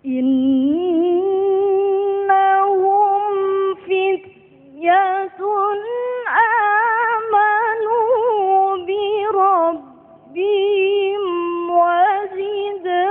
إنهم فتية آمنوا بربهم وزدناهم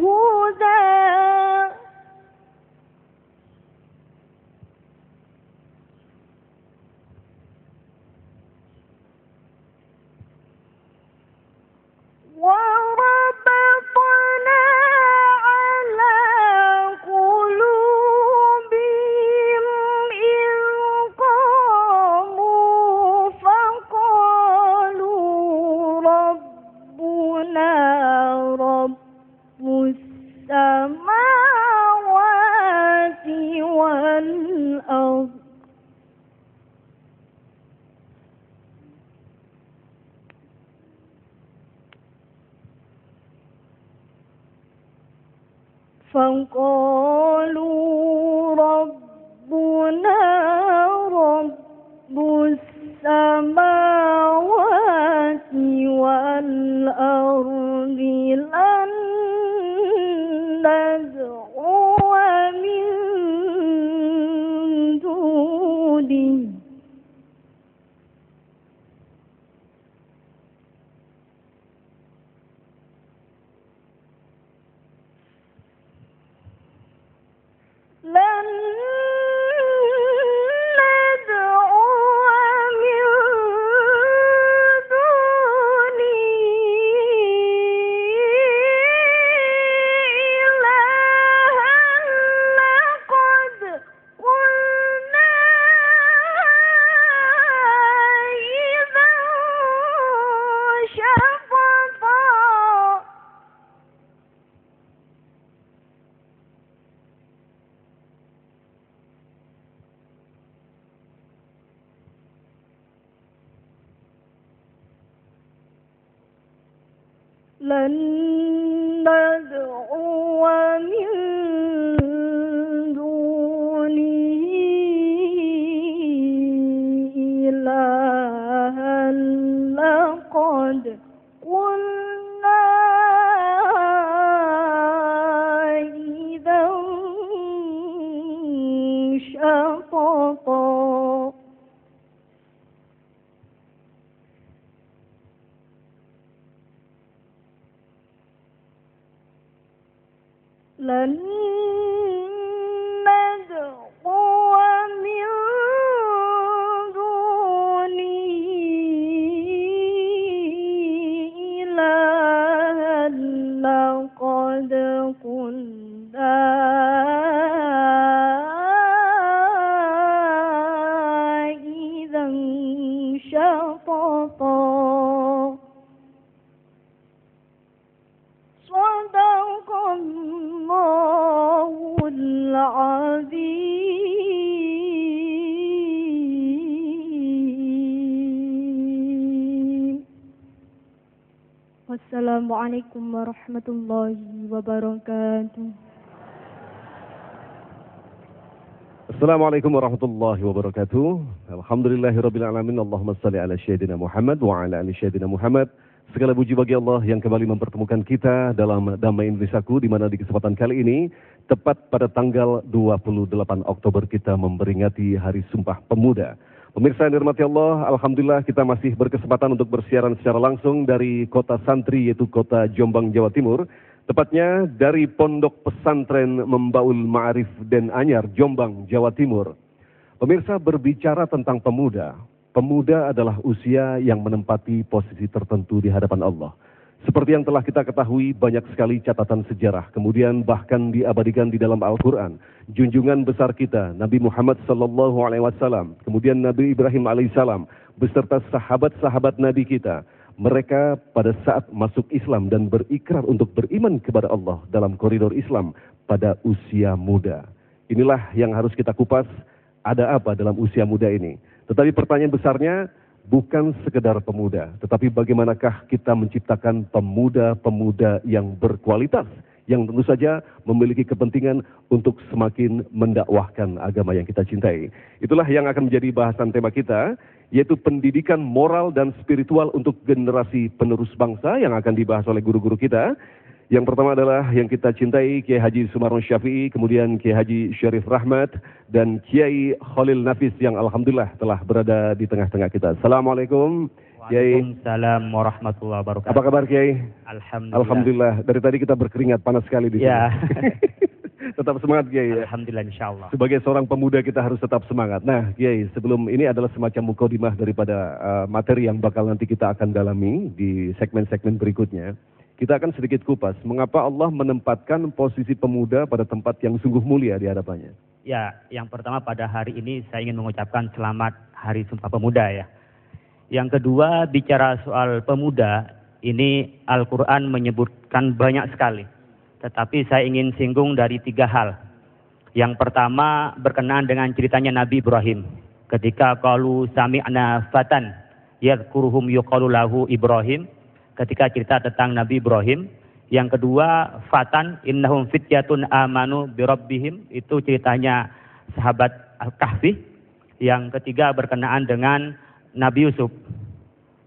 هدى. وربطنا على قلوبهم إذ قاموا فقالوا ربنا رب السماوات والأرض فقالوا ربنا رب السماوات والأرض لن ندعو من دونه لن ندعو من دونه إلها لقد قلنا إذا شططا. لن ندعو من دونه إلها لقد قلنا إذا شططا. لن ندعو من دونه إلها لقد قلنا إذا شططا. صدق الله العظيم. Wassalamualaikum warahmatullahi wabarakatuh. Assalamualaikum warahmatullahi wabarakatuh. Alhamdulillahirabbil alamin. Allahumma shalli ala sayyidina Muhammad wa ala ali sayyidina Muhammad. Segala puji bagi Allah yang kembali mempertemukan kita dalam Damai Indonesiaku, di mana di kesempatan kali ini tepat pada tanggal 28 Oktober kita memperingati Hari Sumpah Pemuda. Pemirsa yang dirahmati Allah, alhamdulillah kita masih berkesempatan untuk bersiaran secara langsung dari kota santri, yaitu kota Jombang, Jawa Timur. Tepatnya dari Pondok Pesantren Membaul Ma'arif Den Anyar, Jombang, Jawa Timur. Pemirsa, berbicara tentang pemuda, pemuda adalah usia yang menempati posisi tertentu di hadapan Allah. Seperti yang telah kita ketahui, banyak sekali catatan sejarah, kemudian bahkan diabadikan di dalam Al-Quran. Junjungan besar kita, Nabi Muhammad SAW, kemudian Nabi Ibrahim alaihissalam, beserta sahabat-sahabat Nabi kita. Mereka pada saat masuk Islam dan berikrar untuk beriman kepada Allah dalam koridor Islam pada usia muda. Inilah yang harus kita kupas, ada apa dalam usia muda ini. Tetapi pertanyaan besarnya, bukan sekedar pemuda, tetapi bagaimanakah kita menciptakan pemuda-pemuda yang berkualitas, yang tentu saja memiliki kepentingan untuk semakin mendakwahkan agama yang kita cintai. Itulah yang akan menjadi bahasan tema kita, yaitu pendidikan moral dan spiritual untuk generasi penerus bangsa, yang akan dibahas oleh guru-guru kita. Yang pertama adalah yang kita cintai Kiai Haji Sumarno Syafi'i, kemudian Kiai Haji Syarif Rahmat, dan Kiai Khalil Nafis yang alhamdulillah telah berada di tengah-tengah kita. Assalamualaikum Kiai. Waalaikumsalam warahmatullahi wabarakatuh. Apa kabar Kiai? Alhamdulillah. Alhamdulillah. Dari tadi kita berkeringat panas sekali di sini. Ya. Tetap semangat Kiai ya. Alhamdulillah insyaallah. Sebagai seorang pemuda kita harus tetap semangat. Nah Kiai, sebelum ini adalah semacam mukadimah daripada materi yang bakal nanti kita akan dalami di segmen-segmen berikutnya. Kita akan sedikit kupas mengapa Allah menempatkan posisi pemuda pada tempat yang sungguh mulia di hadapannya. Ya, yang pertama pada hari ini saya ingin mengucapkan selamat Hari Sumpah Pemuda ya. Yang kedua, bicara soal pemuda, ini Al-Quran menyebutkan banyak sekali. Tetapi saya ingin singgung dari 3 hal. Yang pertama berkenaan dengan ceritanya Nabi Ibrahim. Ketika qalu sami'na fatan yadhkuruhum yuqalu lahu Ibrahim. Ketika cerita tentang Nabi Ibrahim. Yang kedua, fatan innahum fityatun amanu birabbihim. Itu ceritanya sahabat Al-Kahfi. Yang ketiga berkenaan dengan Nabi Yusuf.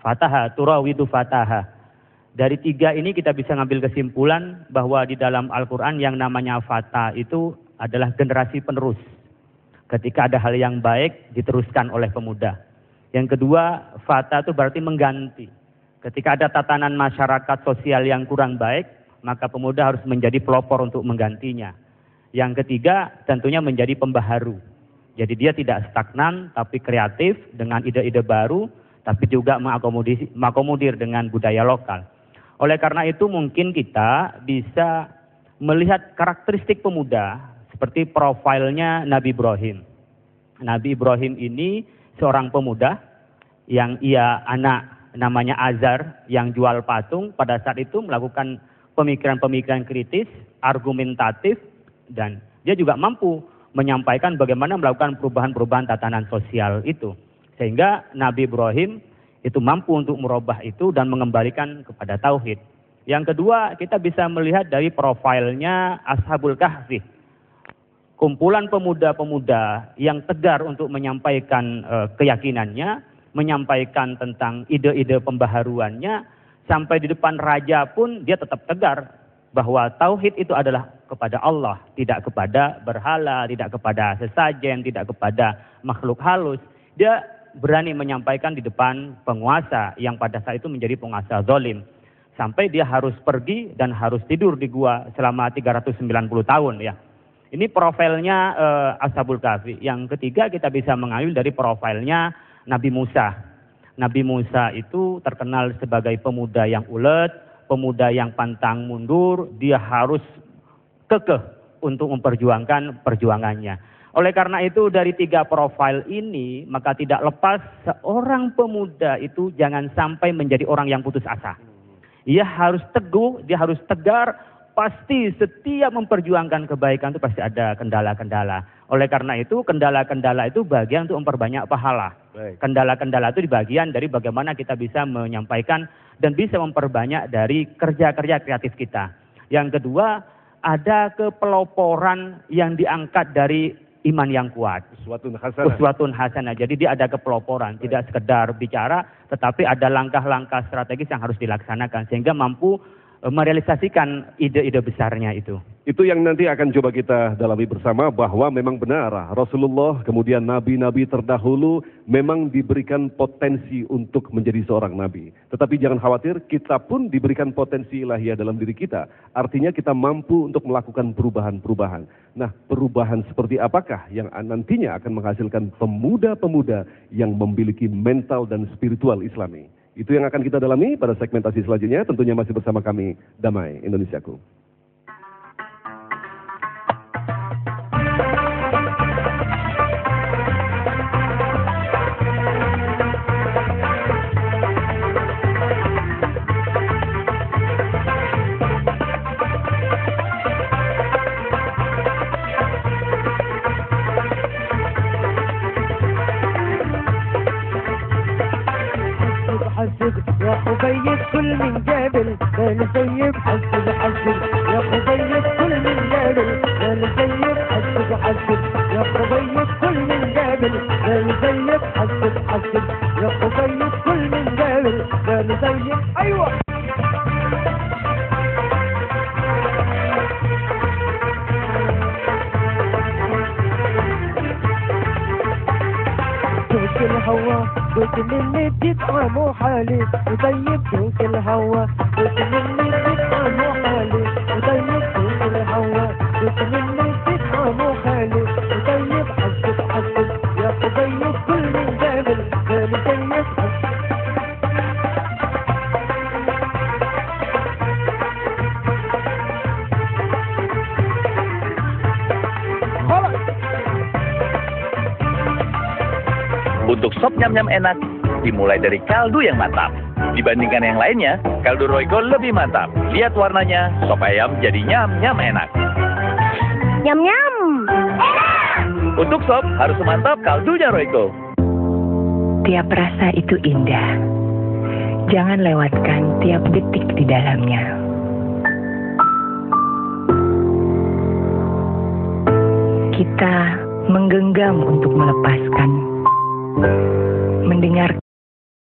Fataha turawidu fataha. Dari 3 ini kita bisa ngambil kesimpulan bahwa di dalam Al-Quran yang namanya fata itu adalah generasi penerus. Ketika ada hal yang baik diteruskan oleh pemuda. Yang kedua, fata itu berarti mengganti. Ketika ada tatanan masyarakat sosial yang kurang baik, maka pemuda harus menjadi pelopor untuk menggantinya. Yang ketiga, tentunya menjadi pembaharu. Jadi dia tidak stagnan, tapi kreatif dengan ide-ide baru, tapi juga mengakomodir dengan budaya lokal. Oleh karena itu mungkin kita bisa melihat karakteristik pemuda seperti profilnya Nabi Ibrahim. Nabi Ibrahim ini seorang pemuda yang ia anak namanya Azar yang jual patung, pada saat itu melakukan pemikiran-pemikiran kritis, argumentatif, dan dia juga mampu menyampaikan bagaimana melakukan perubahan-perubahan tatanan sosial itu. Sehingga Nabi Ibrahim itu mampu untuk merubah itu dan mengembalikan kepada tauhid. Yang kedua, kita bisa melihat dari profilnya Ashabul Kahfi. Kumpulan pemuda-pemuda yang tegar untuk menyampaikan keyakinannya, menyampaikan tentang ide-ide pembaharuannya, sampai di depan raja pun dia tetap tegar bahwa tauhid itu adalah kepada Allah, tidak kepada berhala, tidak kepada sesajen, tidak kepada makhluk halus. Dia berani menyampaikan di depan penguasa yang pada saat itu menjadi penguasa zalim. Sampai dia harus pergi dan harus tidur di gua selama 390 tahun ya. Ini profilnya Ashabul Kahfi. Yang ketiga kita bisa mengambil dari profilnya Nabi Musa. Nabi Musa itu terkenal sebagai pemuda yang ulet, pemuda yang pantang mundur, dia harus kekeh untuk memperjuangkan perjuangannya. Oleh karena itu dari 3 profil ini maka tidak lepas seorang pemuda itu jangan sampai menjadi orang yang putus asa. Ia harus teguh, dia harus tegar, pasti setiap memperjuangkan kebaikan itu pasti ada kendala-kendala. Oleh karena itu kendala-kendala itu bagian untuk memperbanyak pahala. Kendala-kendala itu bagian dari bagaimana kita bisa menyampaikan dan bisa memperbanyak dari kerja-kerja kreatif kita. Yang kedua, ada kepeloporan yang diangkat dari iman yang kuat. Uswatun hasanah. Jadi dia ada kepeloporan, tidak sekedar bicara, tetapi ada langkah-langkah strategis yang harus dilaksanakan sehingga mampu merealisasikan ide-ide besarnya itu. Itu yang nanti akan coba kita dalami bersama bahwa memang benar Rasulullah kemudian nabi-nabi terdahulu memang diberikan potensi untuk menjadi seorang nabi. Tetapi jangan khawatir, kita pun diberikan potensi ilahiyah dalam diri kita. Artinya kita mampu untuk melakukan perubahan-perubahan. Nah, perubahan seperti apakah yang nantinya akan menghasilkan pemuda-pemuda yang memiliki mental dan spiritual Islami? Itu yang akan kita dalami pada segmentasi selanjutnya, tentunya masih bersama kami, Damai Indonesiaku. حسب يا خبيب كل من جابل لا نسيب حسب حسب يا خبيب كل من جابل لا نسيب حسب حسب يا خبيب كل من جابل لا نسيب حسب حسب يا خبيب كل من جابل لا نسيب. أيوة قلت مني تطعم حالي وطيب فيك الهوى قلت مني تطعم حالي وطيب فيك الهوى قلت مني تطعم حالي وطيب حسب حسب يا طيب كل من جابل بالي طيب حسب Untuk sop nyam-nyam enak, dimulai dari kaldu yang mantap. Dibandingkan yang lainnya, kaldu Royco lebih mantap. Lihat warnanya, sop ayam jadi nyam-nyam enak. Nyam-nyam. Untuk sop, harus semantap kaldunya Royco. Tiap rasa itu indah. Jangan lewatkan tiap detik di dalamnya. Kita menggenggam untuk melepaskan.